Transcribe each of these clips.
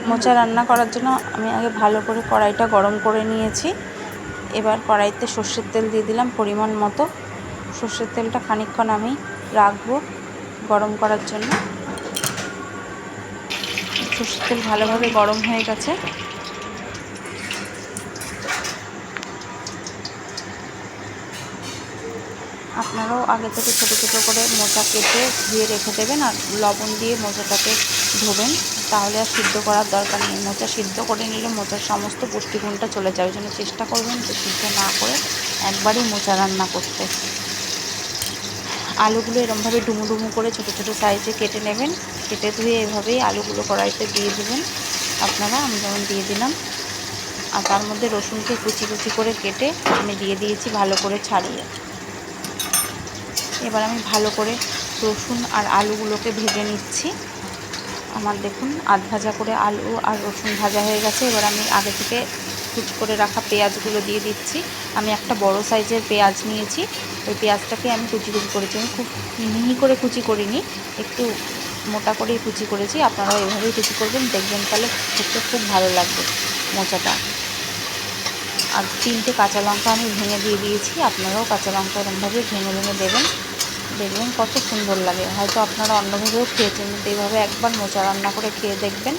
মোচা রান্না করার জন্য আমি আগে ভালো করে কড়াইটা গরম করে নিয়েছি। এবার কড়াইতে সর্ষের তেল দিয়ে দিলাম পরিমাণ মতো। সর্ষের তেলটা খানিকক্ষণ আমি রাখবো গরম করার জন্য। সর্ষের তেল ভালোভাবে গরম হয়ে গেছে। আপনারাও আগে থেকে ছোটো ছোটো করে মোচা কেটে ধুয়ে রেখে দেবেন আর লবণ দিয়ে মোচাটাকে ধোবেন, তাহলে আর সিদ্ধ করার দরকার নেই। মোচা সিদ্ধ করে নিলে মোচার সমস্ত পুষ্টিগুণটা চলে যায়। ওই জন্য চেষ্টা করবেন যে সিদ্ধ না করে একবারই মোচা রান্না করতে। আলুগুলো এরমভাবে ডুমো ডুমো করে ছোটো ছোটো সাইজে কেটে নেবেন। কেটে ধুয়ে এভাবেই আলুগুলো কড়াইতে দিয়ে দেবেন আপনারা, আমি যেমন দিয়ে দিলাম। আর তার মধ্যে রসুনকে কুচি কুচি করে কেটে আমি দিয়ে দিয়েছি ভালো করে ছাড়িয়ে। এবার আমি ভালো করে রসুন আর আলুগুলোকে ভেজে নিচ্ছি। আমার দেখুন আধ ভাজা করে আলু আর রসুন ভাজা হয়ে গেছে। এবার আমি আগে থেকে কুচি করে রাখা পেঁয়াজগুলো দিয়ে দিচ্ছি। আমি একটা বড় সাইজের পেঁয়াজ নিয়েছি। ওই পেঁয়াজটাকে আমি কুচি কুচি করেছি। আমি খুব মিহি করে কুচি করিনি, একটু মোটা করেই কুচি করেছি। আপনারাও এভাবেই কুচি করবেন, দেখবেন তাহলে খেতে খুব ভালো লাগবে মোচাটা। আর 3টে কাঁচা লঙ্কা আমি ভেঙে দিয়ে দিয়েছি। আপনারাও কাঁচা লঙ্কা এরমভাবে ভেঙে ভেঙে দেবেন, দেখবেন কত সুন্দর লাগে। হয়তো আপনারা অন্যভাবেও খেয়েছেন, কিন্তু এইভাবে একবার মোচা রান্না করে খেয়ে দেখবেন,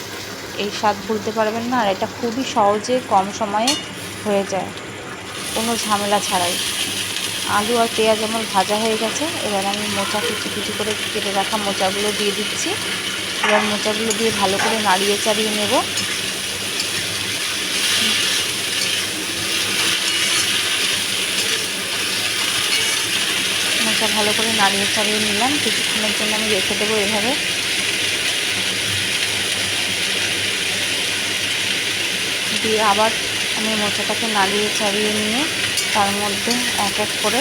এই স্বাদ ভুলতে পারবেন না। আর এটা খুবই সহজে কম সময়ে হয়ে যায়, কোনো ঝামেলা ছাড়াই। আলু আর পেঁয়াজ আমার ভাজা হয়ে গেছে। এবার আমি মোচা কুচি কুচি করে কেটে রাখা মোচাগুলো দিয়ে দিচ্ছি। এবার মোচাগুলো দিয়ে ভালো করে নাড়িয়ে চাড়িয়ে নেব। মোচা ভালো করে নাড়িয়ে চাড়িয়ে নিলাম। কিছুক্ষণের জন্য আমি রেখে দেবো এভাবে। দিয়ে আবার আমি মোচাটাকে নাড়িয়ে চাড়িয়ে নিয়ে তার মধ্যে এক এক করে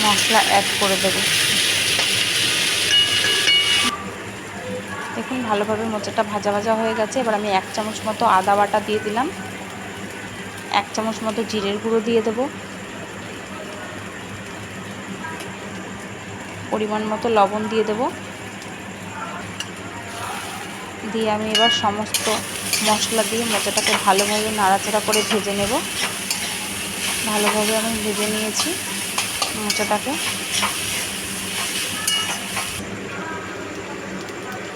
মশলা অ্যাড করে দেব। দেখুন ভালোভাবে মোচাটা ভাজা ভাজা হয়ে গেছে। এবার আমি 1 চামচ মতো আদা বাটা দিয়ে দিলাম, 1 চামচ মতো জিরের গুঁড়ো দিয়ে দেব, পরিমাণ মতো লবণ দিয়ে দেব। দিয়ে আমি এবার সমস্ত মশলা দিয়ে মোচাটাকে ভালোভাবে নাড়াচাড়া করে ভেজে নেব। ভালোভাবে আমি ভেজে নিয়েছি মোচাটাকে।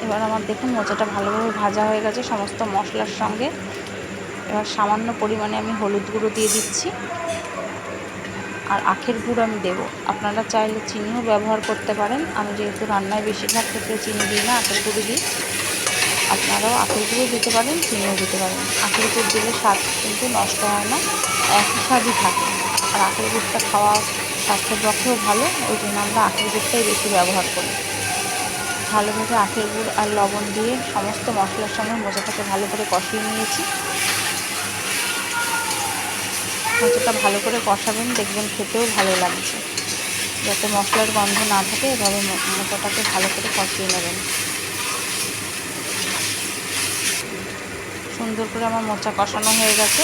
এবার আমার দেখুন মোচাটা ভালোভাবে ভাজা হয়ে গেছে সমস্ত মশলার সঙ্গে। এবার সামান্য পরিমাণে আমি হলুদ গুঁড়ো দিয়ে দিচ্ছি আর আখের গুড় আমি দেবো। আপনারা চাইলে চিনিও ব্যবহার করতে পারেন। আমি যেহেতু রান্নায় বেশিরভাগ ক্ষেত্রে চিনি দিই না, আখের গুঁড়ো দিই। আপনারাও আখের গুঁড়ো দিতে পারেন, চিনিও দিতে পারেন। আখের গুড় দিলে স্বাদ কিন্তু নষ্ট হয় না, একই স্বাদই থাকে। আর আখের গুড়টা খাওয়া স্বাস্থ্যের পক্ষেও ভালো, ওই জন্য আমরা আখের গুড়টাই বেশি ব্যবহার করি। ভালোভাবে আখের গুড় আর লবণ দিয়ে সমস্ত মশলার সঙ্গে মোচাটাকে ভালো করে কষিয়ে নিয়েছি। মোচাটা ভালো করে কষাবেন, দেখবেন খেতেও ভালো লাগছে। যাতে মশলার গন্ধ না থাকে, এভাবে মোচাটাকে ভালো করে কষিয়ে নেবেন। সুন্দর করে আমার মোচা কষানো হয়ে গেছে।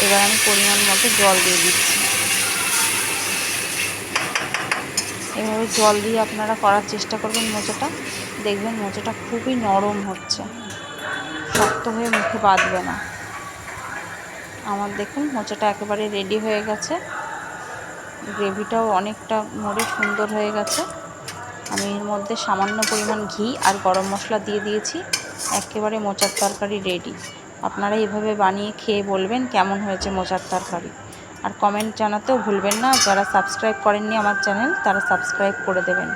এবার আমি পরিমাণ মতো জল দিয়ে দিচ্ছি। এভাবে জল দিয়ে আপনারা করার চেষ্টা করবেন মোচাটা, দেখবেন মোচাটা খুবই নরম হচ্ছে, শক্ত হয়ে মুখে বাঁধবে না। আমার দেখুন মোচাটা একেবারে রেডি হয়ে গেছে। গ্রেভিটাও অনেকটা নড়ে সুন্দর হয়ে গেছে। আমি এর মধ্যে সামান্য পরিমাণ ঘি আর গরম মশলা দিয়ে দিয়েছি। একেবারে মোচার তরকারি রেডি। আপনারা এভাবে বানিয়ে খেয়ে বলবেন কেমন হয়েছে মোচার তরকারি। আর কমেন্ট জানাতেও ভুলবেন না। যারা সাবস্ক্রাইব করেননি আমার চ্যানেল, তারা সাবস্ক্রাইব করে দেবেন।